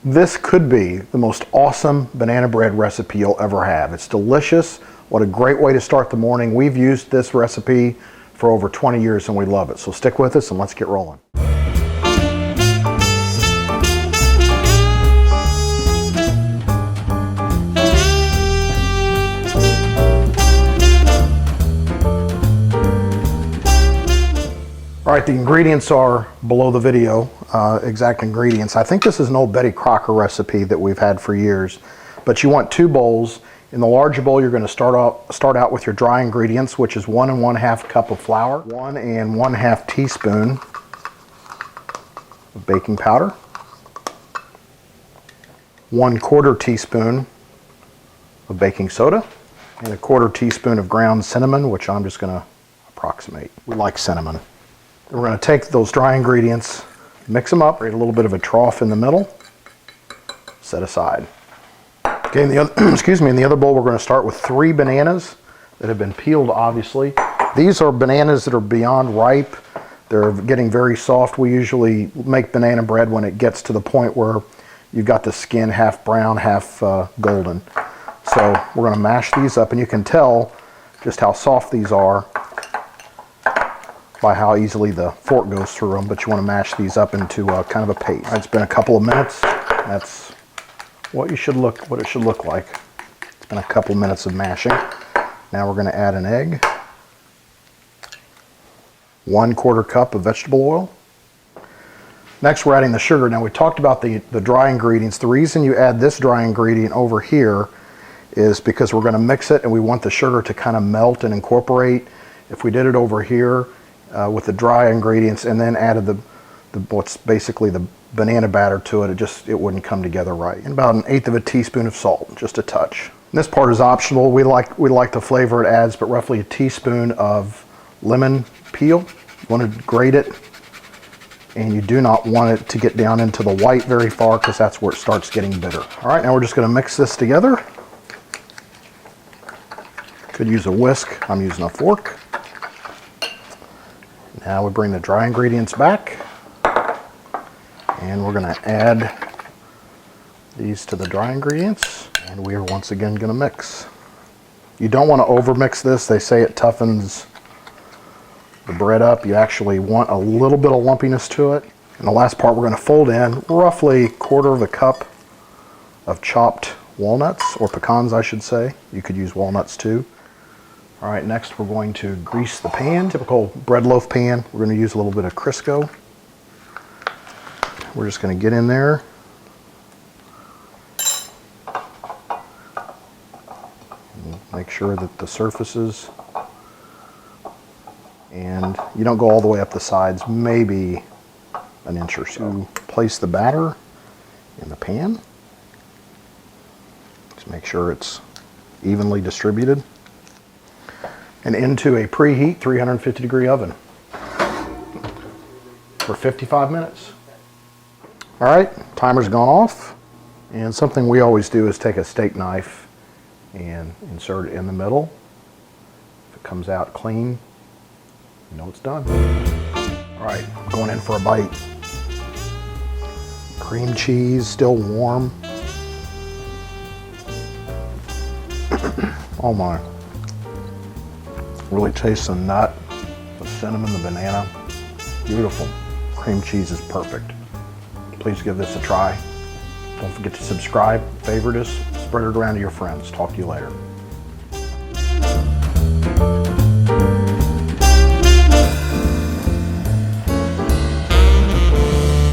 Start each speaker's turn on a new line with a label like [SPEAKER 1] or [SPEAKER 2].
[SPEAKER 1] This could be the most awesome banana bread recipe you'll ever have. It's delicious. What a great way to start the morning. We've used this recipe for over 20 years and we love it. So stick with us and let's get rolling. All right, the ingredients are below the video, exact ingredients. I think this is an old Betty Crocker recipe that we've had for years, but you want 2 bowls. In the larger bowl, you're going to start out with your dry ingredients, which is 1 1/2 cup of flour, 1 1/2 teaspoon of baking powder, 1/4 teaspoon of baking soda, and 1/4 teaspoon of ground cinnamon, which I'm just going to approximate. We like cinnamon. We're going to take those dry ingredients, mix them up, create a little bit of a trough in the middle, set aside. Okay, in the other, in the other bowl, we're going to start with 3 bananas that have been peeled, obviously. These are bananas that are beyond ripe. They're getting very soft. We usually make banana bread when it gets to the point where you've got the skin half brown, half golden. So we're going to mash these up, and you can tell just how soft these are by how easily the fork goes through them, but you want to mash these up into kind of a paste. All right, it's been a couple of minutes. That's what it should look like. It's been a couple of minutes of mashing. Now we're going to add an egg, 1/4 cup of vegetable oil. Next, we're adding the sugar. Now we talked about the dry ingredients. The reason you add this dry ingredient over here is because we're going to mix it and we want the sugar to kind of melt and incorporate. If we did it over here with the dry ingredients and then added what's basically the banana batter to it, it wouldn't come together right. And about 1/8 of a teaspoon of salt, just a touch. And this part is optional. We like the flavor it adds, but roughly a teaspoon of lemon peel. You want to grate it, and you do not want it to get down into the white very far because that's where it starts getting bitter. All right, now we're just going to mix this together. Could use a whisk. I'm using a fork. Now we bring the dry ingredients back, and we're going to add these to the dry ingredients, and we are once again going to mix. You don't want to overmix this. They say it toughens the bread up. You actually want a little bit of lumpiness to it. And the last part, we're going to fold in roughly 1/4 cup of chopped walnuts, or pecans I should say. You could use walnuts too. All right, next we're going to grease the pan, typical bread loaf pan. We're going to use a little bit of Crisco. We're just going to get in there. Make sure that the surfaces, and you don't go all the way up the sides, maybe an inch or so. Place the batter in the pan. Just make sure it's evenly distributed. And into a preheat 350-degree oven for 55 minutes. All right, timer's gone off. And something we always do is take a steak knife and insert it in the middle. If it comes out clean, you know it's done. All right, going in for a bite. Cream cheese, still warm. Oh my. Really tastes the nut, the cinnamon, the banana. Beautiful. Cream cheese is perfect. Please give this a try. Don't forget to subscribe, favorite us, spread it around to your friends. Talk to you later.